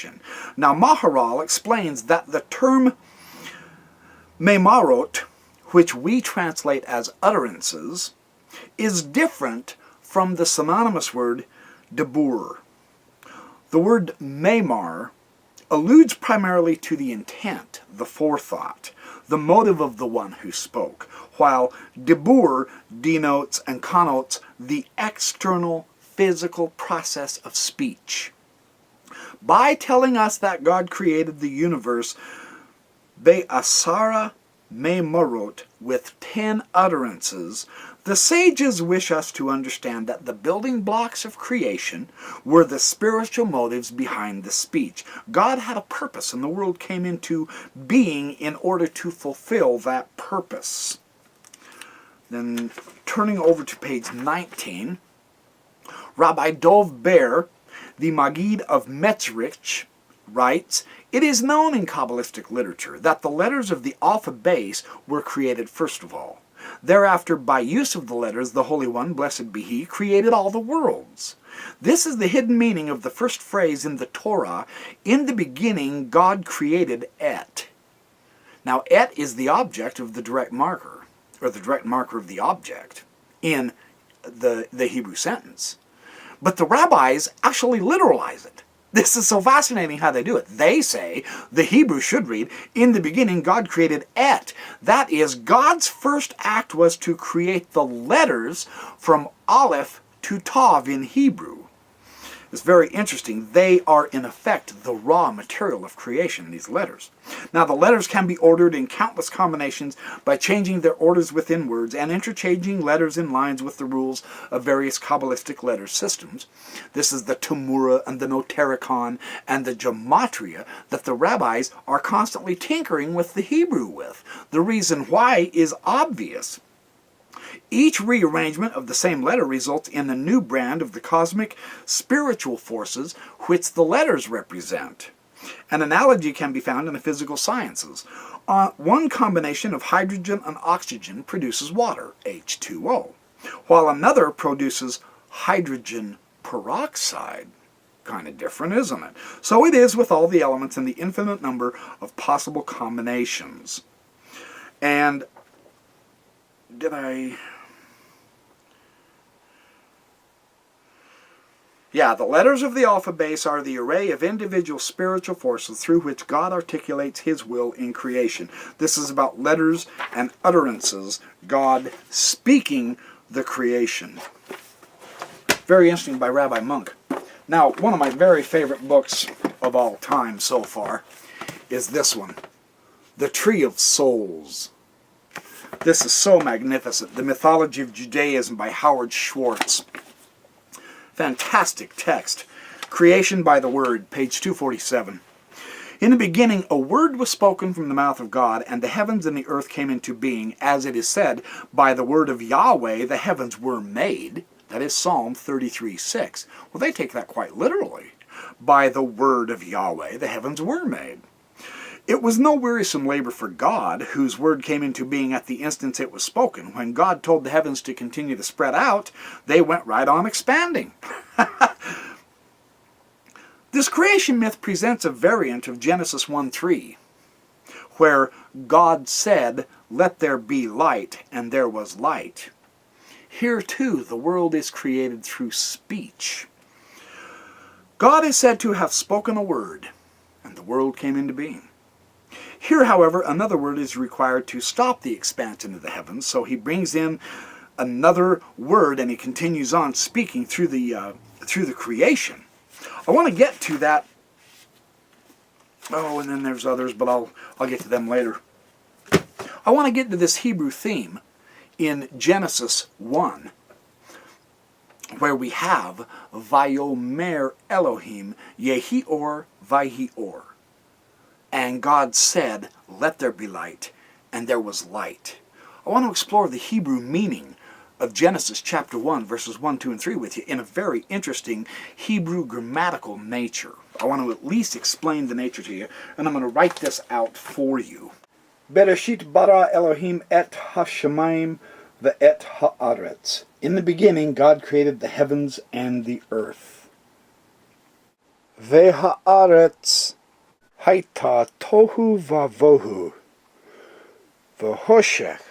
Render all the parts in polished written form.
creation. Now Maharal explains that the term memarot, which we translate as utterances, is different from the synonymous word debur. The word memar alludes primarily to the intent, the forethought, the motive of the one who spoke, while debur denotes and connotes the external physical process of speech. By telling us that God created the universe be'asara memarot, with 10 utterances, the sages wish us to understand that the building blocks of creation were the spiritual motives behind the speech. God had a purpose, and the world came into being in order to fulfill that purpose. Then, turning over to page 19, Rabbi Dov Ber, the Maggid of Metzrich, writes, "It is known in Kabbalistic literature that the letters of the alphabet base were created first of all. Thereafter, by use of the letters, the Holy One, blessed be He, created all the worlds. This is the hidden meaning of the first phrase in the Torah, 'In the beginning God created et.' Now, et is the object of the direct marker, or the direct marker of the object, in the Hebrew sentence. But the rabbis actually literalize it. This is so fascinating how they do it. They say the Hebrew should read, 'In the beginning God created et.' That is, God's first act was to create the letters from Aleph to Tav in Hebrew. It's very interesting. They are, in effect, the raw material of creation, these letters. Now, the letters can be ordered in countless combinations by changing their orders within words and interchanging letters in lines with the rules of various Kabbalistic letter systems. This is the Temura and the Notericon and the Gematria that the rabbis are constantly tinkering with the Hebrew with. The reason why is obvious. Each rearrangement of the same letter results in a new brand of the cosmic spiritual forces which the letters represent. An analogy can be found in the physical sciences. One combination of hydrogen and oxygen produces water, H2O, while another produces hydrogen peroxide. Kind of different, isn't it? So it is with all the elements and the infinite number of possible combinations. And the letters of the alphabet base are the array of individual spiritual forces through which God articulates His will in creation. This is about letters and utterances, God speaking the creation. Very interesting, by Rabbi Monk. Now, one of my very favorite books of all time so far is this one, The Tree of Souls. This is so magnificent. The Mythology of Judaism by Howard Schwartz. Fantastic text. Creation by the Word, page 247. In the beginning, a word was spoken from the mouth of God, and the heavens and the earth came into being. As it is said, by the word of Yahweh the heavens were made. That is Psalm 33:6. Well, they take that quite literally. By the word of Yahweh the heavens were made. It was no wearisome labor for God, whose word came into being at the instant it was spoken. When God told the heavens to continue to spread out, they went right on expanding. This creation myth presents a variant of Genesis 1:3, where God said, "Let there be light," and there was light. Here, too, the world is created through speech. God is said to have spoken a word, and the world came into being. Here, however, another word is required to stop the expansion of the heavens, so he brings in another word and he continues on speaking through the creation. I want to get to that. Oh, and then there's others, but I'll get to them later. I want to get to this Hebrew theme in Genesis 1, where we have Vayomer Elohim Yehi Or Vayhi Or. And God said, "Let there be light," and there was light. I want to explore the Hebrew meaning of Genesis chapter 1, verses 1, 2, and 3 with you in a very interesting Hebrew grammatical nature. I want to at least explain the nature to you, and I'm going to write this out for you. Bereshit bara Elohim et ha-shamayim ve'et ha'aretz. In the beginning, God created the heavens and the earth. V'ha'aretz haita tohu vavohu, v'hoshech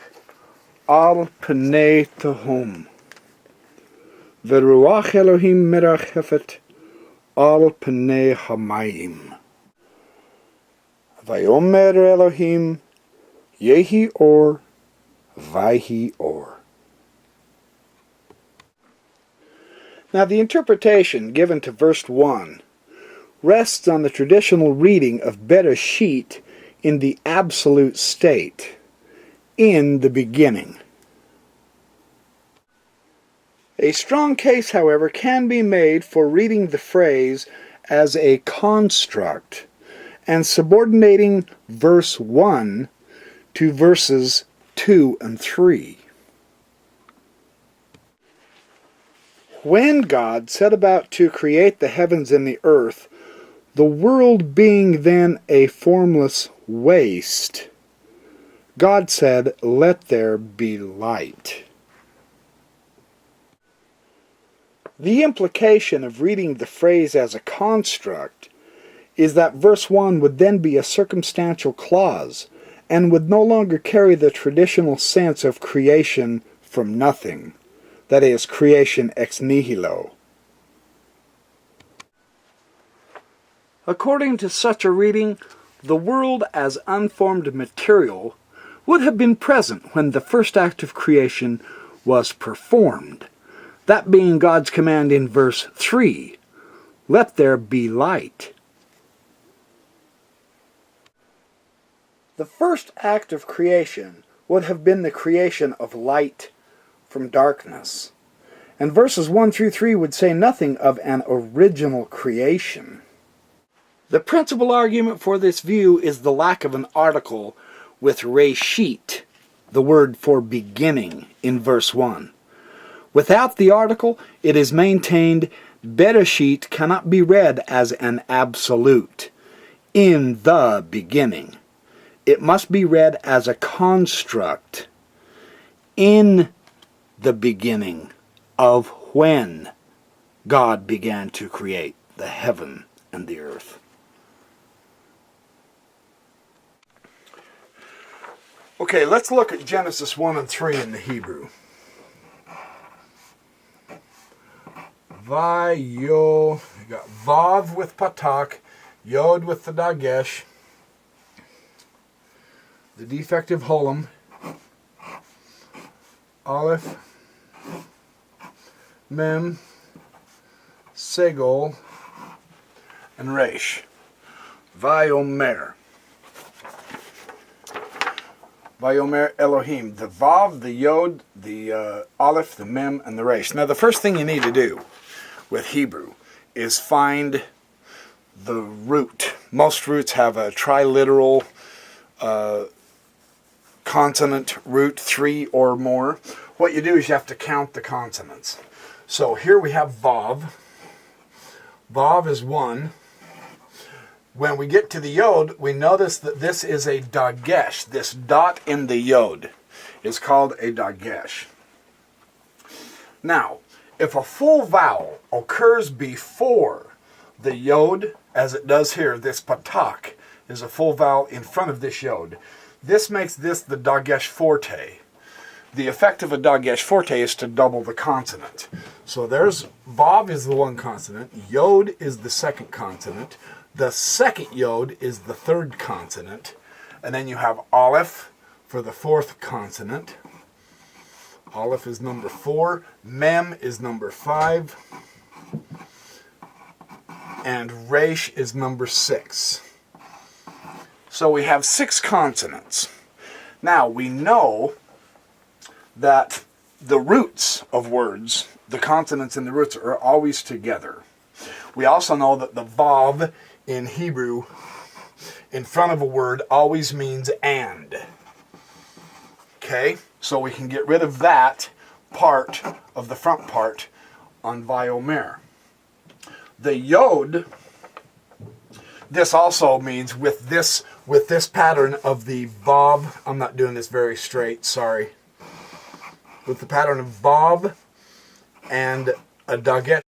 al pnei tehum, v'ruach Elohim merachefet al pnei hamayim. Vayomer Elohim, Yehi or, Vayhi or. Now the interpretation given to verse 1 rests on the traditional reading of Bereshit in the absolute state, in the beginning. A strong case, however, can be made for reading the phrase as a construct and subordinating verse 1 to verses 2 and 3. When God set about to create the heavens and the earth, the world being then a formless waste, God said, "Let there be light." The implication of reading the phrase as a construct is that verse 1 would then be a circumstantial clause and would no longer carry the traditional sense of creation from nothing, that is, creation ex nihilo. According to such a reading, the world as unformed material would have been present when the first act of creation was performed, that being God's command in verse 3, "Let there be light." The first act of creation would have been the creation of light from darkness, and verses 1 through 3 would say nothing of an original creation. The principal argument for this view is the lack of an article with reshit, the word for beginning, in verse 1. Without the article, it is maintained Bereshit cannot be read as an absolute, in the beginning. It must be read as a construct, in the beginning of when God began to create the heaven and the earth. Okay, let's look at Genesis 1 and 3 in the Hebrew. Vayo, you got Vav with Patak, Yod with the Dagesh, the defective Holem, Aleph, Mem, Segol, and Resh. Vayomer. Vayomer Elohim. The Vav, the Yod, the Aleph, the Mem, and the Resh. Now the first thing you need to do with Hebrew is find the root. Most roots have a triliteral consonant root, 3 or more. What you do is you have to count the consonants. So here we have Vav. Vav is 1. When we get to the Yod, we notice that this is a Dagesh. This dot in the Yod is called a Dagesh. Now, if a full vowel occurs before the Yod, as it does here, this Patak is a full vowel in front of this Yod. This makes this the Dagesh forte. The effect of a Dagesh forte is to double the consonant. So there's Vav is the one consonant, Yod is the second consonant, the second Yod is the third consonant, and then you have Aleph for the fourth consonant. Aleph is number 4, Mem is number 5, and Resh is number 6. So we have 6 consonants. Now we know that the roots of words, the consonants and the roots, are always together. We also know that the Vav in Hebrew in front of a word always means and. Okay, so we can get rid of that part of the front part on Vayomer. The Yod, this also means with this pattern of the Vav, I'm not doing this very straight, sorry. With the pattern of Vav and a Daget